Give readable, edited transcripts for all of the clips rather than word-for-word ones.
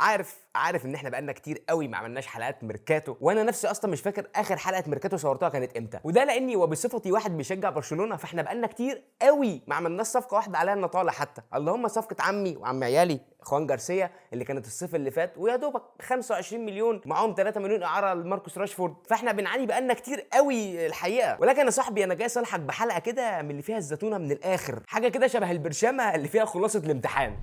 عارف ان احنا بقالنا كتير قوي ما عملناش حلقات ميركاتو، وانا نفسي اصلا مش فاكر اخر حلقه ميركاتو صورتها كانت امتى، وده لاني وبصفتي واحد بيشجع برشلونه فاحنا بقالنا كتير قوي ما عملناش صفقه واحده عليها النطاله حتى، اللهم صفقه عمي وعم عيالي خوان جارسيا اللي كانت الصيف اللي فات، ويا دوبك 25 مليون معاهم 3 مليون اعاره لماركوس راشفورد، فاحنا بنعاني بقالنا كتير قوي الحقيقه. ولكن يا صاحبي انا جاي اصالحك بحلقه كده من اللي فيها الزتونه من الاخر، حاجه كده شبه البرشامه اللي فيها خلاصه الامتحان.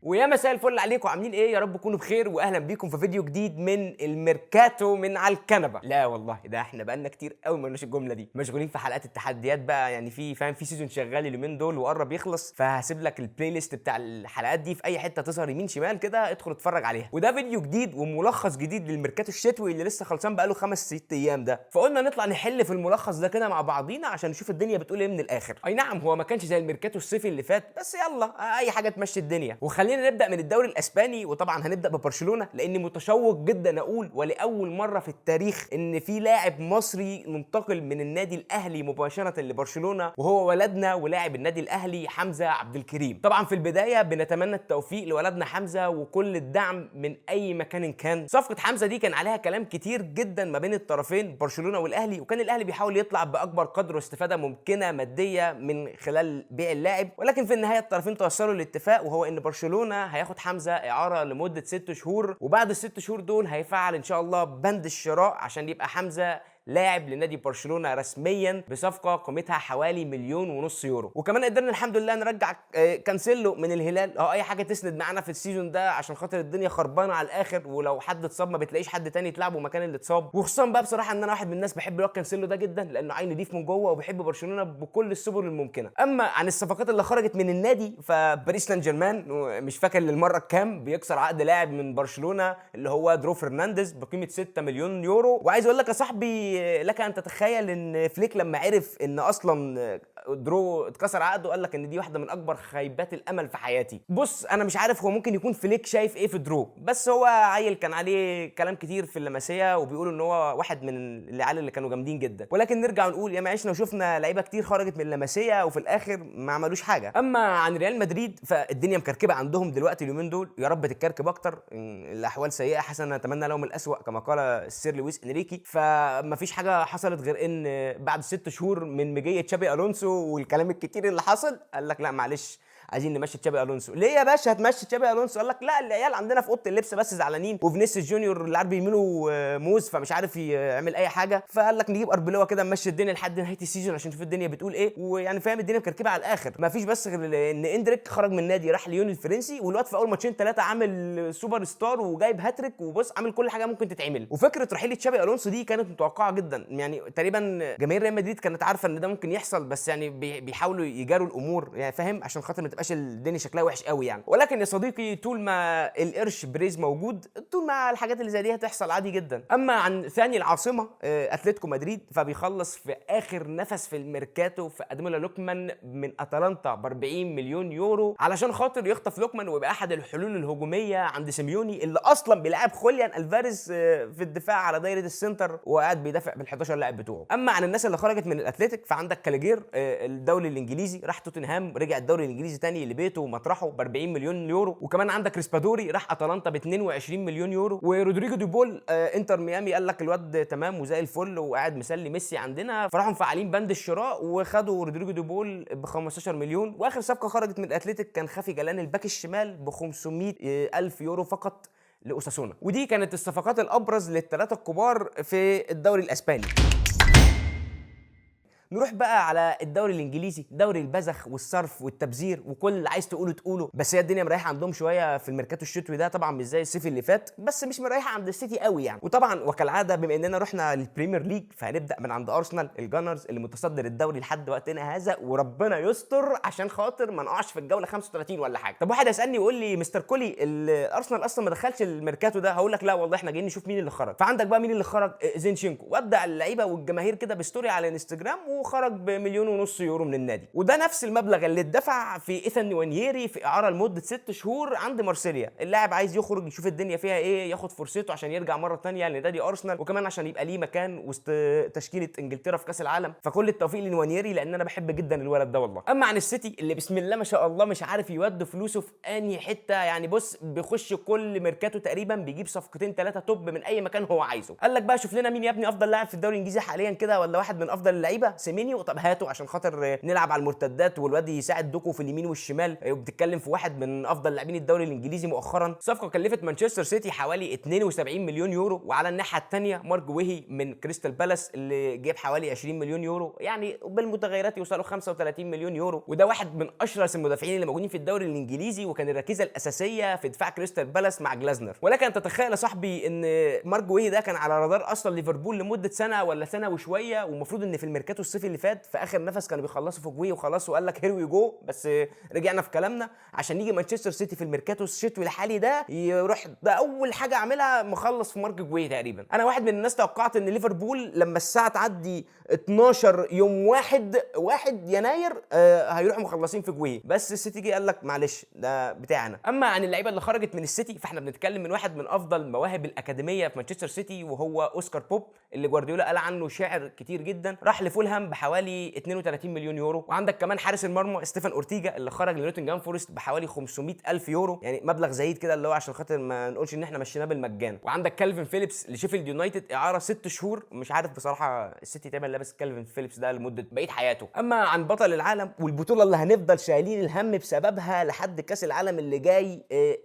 ويا مساء الفل عليكم، عاملين ايه؟ يا رب تكونوا بخير واهلا بيكم في فيديو جديد من الميركاتو من على الكنبه. لا والله ده احنا بقالنا كتير قوي ما قلناش الجمله دي، مشغولين في حلقات التحديات بقى، يعني في سيزون شغال اليومين دول وقرب يخلص، فهسيب لك البلاي ليست بتاع الحلقات دي في اي حته تظهر يمين شمال كده، ادخل اتفرج عليها. وده فيديو جديد وملخص جديد للميركاتو الشتوي اللي لسه خلصان بقاله 5 6 ايام ده، فقلنا نطلع نحل في الملخص ده كده مع بعضينا عشان نشوف الدنيا بتقول ايه من الاخر. اي نعم هو ما كانش زي الميركاتو الصيفي اللي فات، بس يلا اي حاجه تمشي الدنيا. وخلينا نبدا من الدوري الاسباني، وطبعا هنبدا ببرشلونه لاني متشوق جدا اقول ولاول مره في التاريخ ان في لاعب مصري منتقل من النادي الاهلي مباشره لبرشلونه، وهو ولدنا ولاعب النادي الاهلي حمزه عبد الكريم. طبعا في البدايه بنتمنى التوفيق لولدنا حمزه وكل الدعم من اي مكان كان. صفقه حمزه دي كان عليها كلام كتير جدا ما بين الطرفين برشلونه والاهلي، وكان الاهلي بيحاول يطلع باكبر قدر استفاده ممكنه ماديه من خلال بيع اللاعب، ولكن في النهايه الطرفين توصلوا لاتفاق، وهو ان برشلونه هياخد حمزه اعاره لمده 6 شهور، وبعد ال6 شهور دول هيفعل ان شاء الله بند الشراء عشان يبقى حمزه لاعب لنادي برشلونه رسميا بصفقه قيمتها حوالي 1.5 مليون يورو. وكمان قدرنا الحمد لله نرجع كانسيلو من الهلال، اي حاجه تسند معانا في السيزون ده عشان خاطر الدنيا خربانه على الاخر، ولو حد اتصاب ما بتلاقيش حد تاني تلعبه مكان اللي اتصاب. وخصوصا بقى بصراحه ان انا واحد من الناس بحب الواد كانسيلو ده جدا لانه عين نضيف من جوه وبيحب برشلونه بكل السبل الممكنه. اما عن الصفقات اللي خرجت من النادي فباريس سان جيرمان مش فاكر للمره الكام بيكسر عقد لاعب من برشلونه اللي هو درو فرنانديز بقيمه 6 مليون يورو. وعايز اقول لك يا صاحبي لك ان تتخيل ان فليك لما عرف ان اصلا درو اتكسر عقده قال لك ان دي واحده من اكبر خيبات الامل في حياتي. بص انا مش عارف هو ممكن يكون فليك شايف ايه في درو، بس هو عيل كان عليه كلام كتير في اللمسيه وبيقولوا ان هو واحد من العيال اللي كانوا جامدين جدا، ولكن نرجع نقول يا ما عشنا وشفنا لعيبه كتير خرجت من اللمسيه وفي الاخر ما عملوش حاجه. اما عن ريال مدريد فالدنيا مكركبه عندهم دلوقتي اليومين دول، يا رب تتكركب اكتر، الاحوال سيئه حسنا نتمنى لهم الاسوأ كما قال السير لويس انريكي. فما فيش حاجه حصلت غير ان بعد 6 شهور من مجيه تشابي الونسو والكلام الكتير اللي حصل قال لك لا معلش عايزين نمشي تشابي الونسو. ليه يا باشا هتمشي تشابي الونسو؟ قال لك لا العيال عندنا في اوضه اللبس بس زعلانين، وفينيسيوس جونيور اللي عارف يمينه موز فمش عارف يعمل اي حاجه، فقال لك نجيب اربلوا كده نمشي الدنيا لحد نهايه السيزون عشان نشوف الدنيا بتقول ايه. ويعني فاهم الدنيا مكركبه على الاخر. ما فيش بس غير ان اندريك خرج من النادي راح ليون الفرنسي، والواد في اول ماتشين 3 عامل سوبر ستار وجايب هاتريك وبص عامل كل حاجه ممكن تتعمل. وفكره رحيل تشابي الونسو دي كانت متوقعه جدا، يعني تقريبا جماهير ريال مدريد كانت عارفه ان ده ممكن يحصل، بس يعني بيحاولوا يجاروا الامور يعني فاهم عشان خاطر ما تبقاش الدنيا شكلها وحش قوي يعني. ولكن يا صديقي طول ما القرش بريز موجود طول ما الحاجات اللي زي دي هتحصل عادي جدا. اما عن ثاني العاصمه اتلتيكو مدريد فبيخلص في اخر نفس في الميركاتو في ادمولا لوكمان من اتلانتا ب 40 مليون يورو علشان خاطر يخطف لوكمان ويبقى احد الحلول الهجوميه عند سيميوني اللي اصلا بيلعب خوليان الفاريز في الدفاع على دايره السنتر وقاعد بيدافع بال11 لاعب بتوعه. اما عن الناس اللي خرجت من الاتليتيك فعندك كاليجير الدوري الانجليزي راح توتنهام، رجع الدوري الانجليزي تاني لبيته ومطرحه ب 40 مليون يورو. وكمان عندك ريسبادوري راح اتلانتا ب 22 مليون يورو. ورودريجو دي بول انتر ميامي قال لك الواد تمام وزي الفل وقاعد مسلي ميسي عندنا، فراحوا مفعلين بند الشراء وخدوا رودريجو دي بول ب 15 مليون. واخر صفقه خرجت من الاتليتيك كان خافي جلان الباك الشمال ب 500 الف يورو فقط لاوساسونا. ودي كانت الصفقات الابرز للثلاثه الكبار في الدوري الاسباني. نروح بقى على الدوري الانجليزي، دوري البذخ والصرف والتبذير وكل اللي عايز تقوله تقوله، بس هي الدنيا مريحه عندهم شويه في الميركاتو الشتوي ده، طبعا مش زي الصيف اللي فات بس مش مريحه عند السيتي قوي يعني. وطبعا وكالعاده بما اننا رحنا للبريمير ليج فهنبدا من عند ارسنال الجانرز اللي متصدر الدوري لحد وقتنا هذا، وربنا يستر عشان خاطر ما نقعش في الجوله 35 ولا حاجه. طب واحد يسالني يقول لي مستر كولي الارسنال اصلا ما دخلش الميركاتو ده، هقول لك لا والله احنا جايين نشوف مين اللي خرج. فعندك بقى مين اللي خرج؟ زينشينكو. وابدا اللعيبه والجماهير كده بستوري على انستجرام وخرج بمليون ونص يورو من النادي، وده نفس المبلغ اللي اتدفع في ايثان نوانييري في اعاره لمده 6 شهور عند مارسيليا. اللاعب عايز يخرج يشوف الدنيا فيها ايه، ياخد فرصته عشان يرجع مره ثانيه لنادي ارسنال، وكمان عشان يبقى ليه مكان وسط تشكيله انجلترا في كاس العالم. فكل التوفيق لنوانييري لان انا بحب جدا الولد ده والله. اما عن السيتي اللي بسم الله ما شاء الله مش عارف يودي فلوسه في انهي حته، يعني بص بيخش كل ميركاتو تقريبا بيجيب صفقتين 3 توب من اي مكان هو عايزه. قال لك بقى شوف لنا مين يا ابني افضل لاعب في الدوري الانجليزي حاليا كده، ولا واحد من افضل اللعيبه، سيمينيو. طب هاته عشان خاطر نلعب على المرتدات والواد يساعد دوكو في اليمين والشمال. وبتتكلم في واحد من افضل لاعبين الدوري الانجليزي مؤخرا. صفقه كلفت مانشستر سيتي حوالي 72 مليون يورو. وعلى الناحيه الثانيه مارك ويهي من كريستال بالاس اللي جاب حوالي 20 مليون يورو، يعني بالمتغيرات يوصلوا 35 مليون يورو. وده واحد من اشرس المدافعين اللي موجودين في الدوري الانجليزي، وكان الركيزه الاساسيه في دفاع كريستال بالاس مع جلازنر. ولكن ان تتخيل يا صاحبي ان مارك ويهي ده كان على رادار اصلا ليفربول لمده سنه ولا سنه وشويه، والمفروض ان في الميركاتو الصيفي اللي فات في اخر نفس كانوا بيخلصوا في جوي وخلاص، وقال لك هير وي جو، بس رجعنا في كلامنا عشان يجي مانشستر سيتي في الميركاتو الشتوي الحالي ده يروح ده اول حاجه عملها مخلص في مارك جوي تقريبا. انا واحد من الناس توقعت ان ليفربول لما الساعه تعدي 12 يوم 1 يناير هيروحوا مخلصين في جوي، بس السيتي جه قال لك معلش ده بتاعنا. اما عن اللعيبه اللي خرجت من السيتي فاحنا بنتكلم من واحد من افضل مواهب الاكاديميه في مانشستر سيتي، وهو اوسكار بوب اللي جوارديولا قال عنه شاعر كتير جدا. راح لفولهام بحوالي 32 مليون يورو. وعندك كمان حارس المرمى ستيفان اورتيجا اللي خرج لنوتنجهام فورست بحوالي 500 الف يورو، يعني مبلغ زهيد كده اللي هو عشان خاطر ما نقولش ان احنا مشيناه بالمجان. وعندك كالفين فيليبس لشيفيلد يونايتد اعاره 6 شهور. مش عارف بصراحه السيتي تقريبا لابس كالفين فيليبس ده لمده بقيه حياته. اما عن بطل العالم والبطوله اللي هنفضل شايلين الهم بسببها لحد كاس العالم اللي جاي،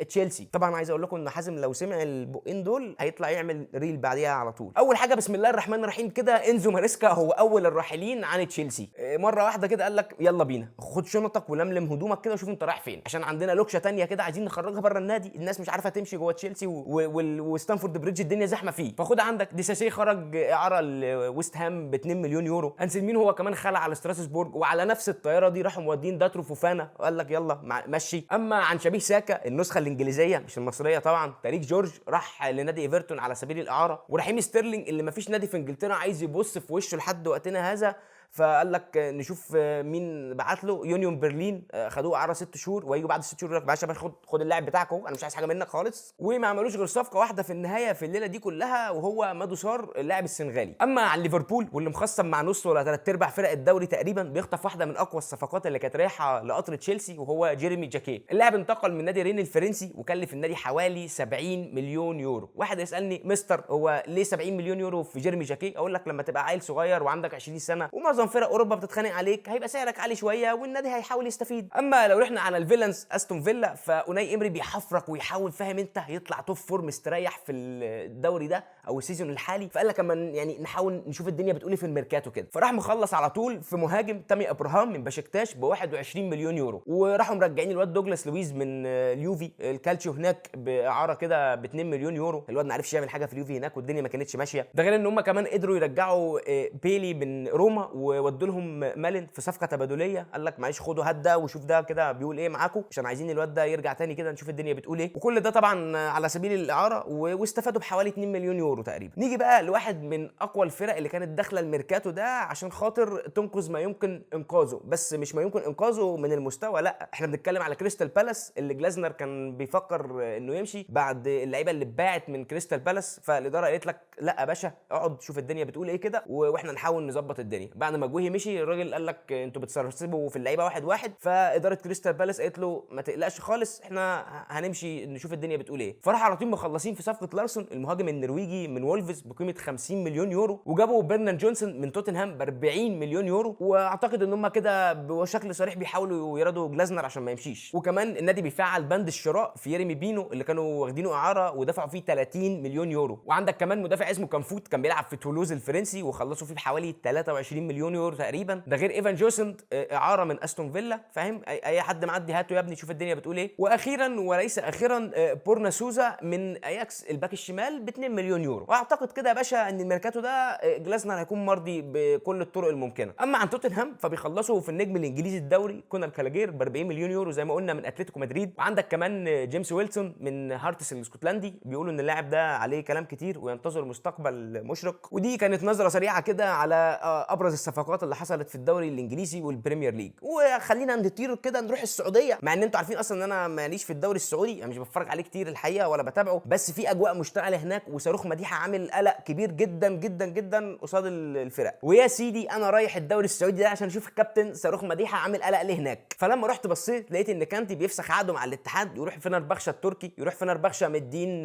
تشيلسي. طبعا عايز اقول لكم ان حازم لو سمع البقين دول هيطلع يعمل ريل بعديها على طول. اول حاجه بسم الله الرحمن الرحيم كده، انزو ماريسكا هو اول الراحلين عن تشيلسي. مره واحده كده قال لك يلا بينا خد شنطك ولملم هدومك كده وشوف انت رايح فين، عشان عندنا لوكشه تانية كده عايزين نخرجها بره النادي. الناس مش عارفه تمشي جوه تشيلسي وستانفورد بريدج الدنيا زحمه فيه. فخد عندك ديساسي خرج اعاره لويست هام ب 2 مليون يورو. انسلمين هو كمان خلع على ستراسبورج، وعلى نفس الطياره دي راحوا مودين داترو فوفانا وقال لك يلا مشي. اما عن شبيه ساكا النسخه الانجليزيه مش المصريه طبعا، تاريخ جورج راح لنادي ايفرتون على سبيل الاعاره. ورحيم ستيرلينج اللي مفيش نادي في انجلترا عايز يبص في وشه لحد وقتنا هذا، فقال لك نشوف مين بعت له. يونيون برلين خدوه اعاره 6 شهور، ويجوا بعد 6 شهور يقول لك معلش يا خد اللاعب بتاعك اهو، انا مش عايز حاجه منك خالص. وما عملوش غير صفقه واحده في النهايه في الليله دي كلها، وهو مادو سار اللاعب السنغالي. اما عن ليفربول واللي مخصم مع نص ولا 3/4 فرق الدوري تقريبا، بيخطف واحده من اقوى الصفقات اللي كانت رايحه لقطر تشيلسي، وهو جيريمي جاكيه. اللاعب انتقل من نادي رين الفرنسي وكلف النادي حوالي 70 مليون يورو. واحد يسالني مستر هو ليه 70 مليون يورو في جيريمي جاكيه؟ اقول لك لما تبقى عيل صغير وعندك 20 سنه ومعظم فرق اوروبا بتتخانق عليك هيبقى سعرك عالي شويه والنادي هيحاول يستفيد. اما لو رحنا على الفيلنز استون فيلا، فاوناي امري بيحفرك ويحاول فاهم انت يطلع توب فور مستريح في الدوري ده او السيزون الحالي، فقال لك اما يعني نحاول نشوف الدنيا بتقول ايه في الميركاتو كده. فراح مخلص على طول في مهاجم تامي ابراهام من بشكتاش ب 21 مليون يورو. وراحوا مرجعين الواد دوجلاس لويز من اليوفي الكالتشيو هناك باعاره كده ب 2 مليون يورو. الواد ما عرفش يعمل حاجه في اليوفي هناك والدنيا ما كانتش ماشيه. ده غير ان هم كمان قدروا يرجعوا بيلي من روما وودوا لهم مالن في صفقه تبادليه. قال لك معلش خدوا هدا وشوف ده كده بيقول ايه معاكم، عشان عايزين الواد ده يرجع تاني كده نشوف الدنيا بتقول ايه. وكل ده طبعا على سبيل الاعاره واستفادوا بحوالي 2 مليون يورو تقريبا. نيجي بقى لواحد من اقوى الفرق اللي كانت داخله الميركاتو ده عشان خاطر تنقذ ما يمكن انقاذه، بس مش ما يمكن انقاذه من المستوى، لا احنا بنتكلم على كريستال بالاس اللي جلازنر كان بيفكر انه يمشي بعد اللعيبه اللي اتباعت من كريستال بالاس. فالاداره قالت لك لا يا باشا اقعد شوف الدنيا بتقول ايه كده واحنا نحاول نظبط الدنيا. بعد ما جوهي مشي الراجل قال لك انتوا بتسرسبوا في اللعيبه واحد واحد، فاداره كريستال بالاس قالت له ما تقلقش خالص احنا هنمشي نشوف الدنيا بتقول ايه. فراح على طول مخلصين في صفقه لارسون المهاجم النرويجي من وولفز بقيمه 50 مليون يورو، وجابوا برنان جونسون من توتنهام ب 40 مليون يورو. واعتقد ان هم كده بشكل صريح بيحاولوا يرادوا جلازنر عشان ما يمشيش. وكمان النادي بيفعل بند الشراء في ييرمي بينو اللي كانوا واخدينه اعاره ودفعوا فيه 30 مليون يورو. وعندك كمان مدافع اسمه كامفوت كان بيلعب في تولوز الفرنسي وخلصوا فيه بحوالي 23 مليون يورو تقريبا. ده غير ايفان جوسنت اعاره من استون فيلا، فاهم اي حد معدي هاته يا ابني شوف الدنيا بتقول ايه. واخيرا وليس اخيرا بورنا سوزا من اياكس الباك الشمال ب 2 مليون يورو. واعتقد كده يا باشا ان الميركاتو ده جلازنر هيكون مرضي بكل الطرق الممكنه. اما عن توتنهام فبيخلصوا في النجم الانجليزي الدوري كونر كالاجير ب 40 مليون يورو زي ما قلنا من اتلتيكو مدريد. وعندك كمان جيمس ويلسون من هارتس الاسكتلندي، بيقولوا ان اللاعب ده عليه كلام كتير وينتظر مستقبل مشرق. ودي كانت نظره سريعه كده على ابرز الصفقات اللي حصلت في الدوري الانجليزي والبريمير ليج. وخلينا نطير كده نروح السعوديه، مع ان انتوا عارفين اصلا ان انا ماليش في الدوري السعودي، انا مش بتفرج عليه كتير الحقيقه ولا بتابعه، بس في اجواء مشتعله هناك، وصاروخ مديحه عامل قلق كبير جدا جدا جدا قصاد الفرق. ويا سيدي انا رايح الدوري السعودي ده عشان اشوف الكابتن صاروخ مديحه عامل قلق ليه هناك. فلما رحت بصيت لقيت ان كانتي بيفسخ عقده مع الاتحاد، يروح فنربخشة التركي، يروح فنربخشة مدين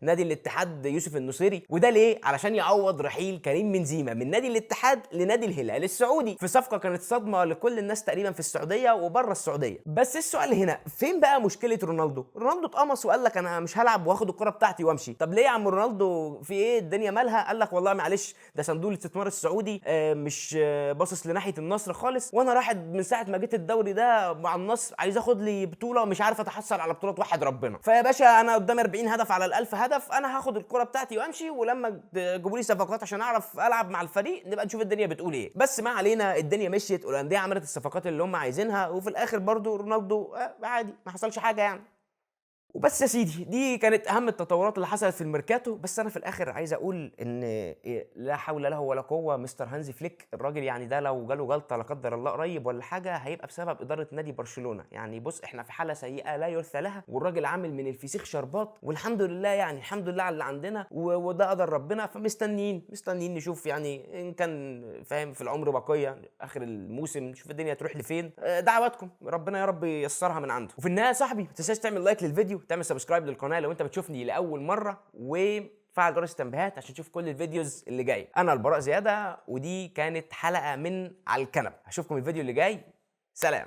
نادي الاتحاد يوسف النصيري. وده ليه؟ علشان يعوض رحيل كريم بنزيما من نادي الاتحاد لنادي الهلال السعودي، في صفقه كانت صدمه لكل الناس تقريبا في السعوديه وبره السعوديه. بس السؤال هنا، فين بقى مشكله رونالدو؟ رونالدو اتقمص وقال لك انا مش هلعب واخد الكره بتاعتي وامشي. طب ليه يا عم رونالدو؟ في ايه؟ الدنيا مالها؟ قال لك والله معلش ده صندوق الاستثمار السعودي مش باصص لناحيه النصر خالص، وانا راح من ساعه ما جيت الدوري ده مع النصر عايز اخد لي بطوله ومش عارف اتحصل على بطولات وحد ربنا. فيا باشا انا قدامي 40 هدف على ال1000 هدف، انا هاخد الكره بتاعتي وامشي، ولما تجيبوا لي صفقات عشان اعرف العب مع الفريق نبقى نشوف الدنيا بتقول ايه. بس ما علينا، الدنيا مشيت والانديه عملت الصفقات اللي هم عايزينها، وفي الاخر برضو رونالدو عادي ما حصلش حاجه يعني. وبس يا سيدي، دي كانت اهم التطورات اللي حصلت في الميركاتو. بس انا في الاخر عايز اقول ان لا حول له ولا قوه مستر هانزي فليك. الراجل يعني ده لو جاله جلطه لا قدر الله قريب ولا حاجه هيبقى بسبب اداره نادي برشلونه. يعني بص احنا في حاله سيئه لا يرثى لها، والراجل عامل من الفسيخ شربات، والحمد لله يعني الحمد لله على اللي عندنا، وده قدر ربنا. فمستنيين نشوف يعني ان كان فاهم في العمر بقيه اخر الموسم، نشوف الدنيا تروح لفين. دعواتكم ربنا يا رب ييسرها من عنده. وفي النهايه يا صاحبي ما تنساش تعمل لايك للفيديو، تعمل سبسكرايب للقناه لو انت بتشوفني لاول مره، وفعل جرس التنبيهات عشان تشوف كل الفيديوز اللي جايه. انا البراء زياده، ودي كانت حلقه من على الكنبه. هشوفكم الفيديو اللي جاي. سلام.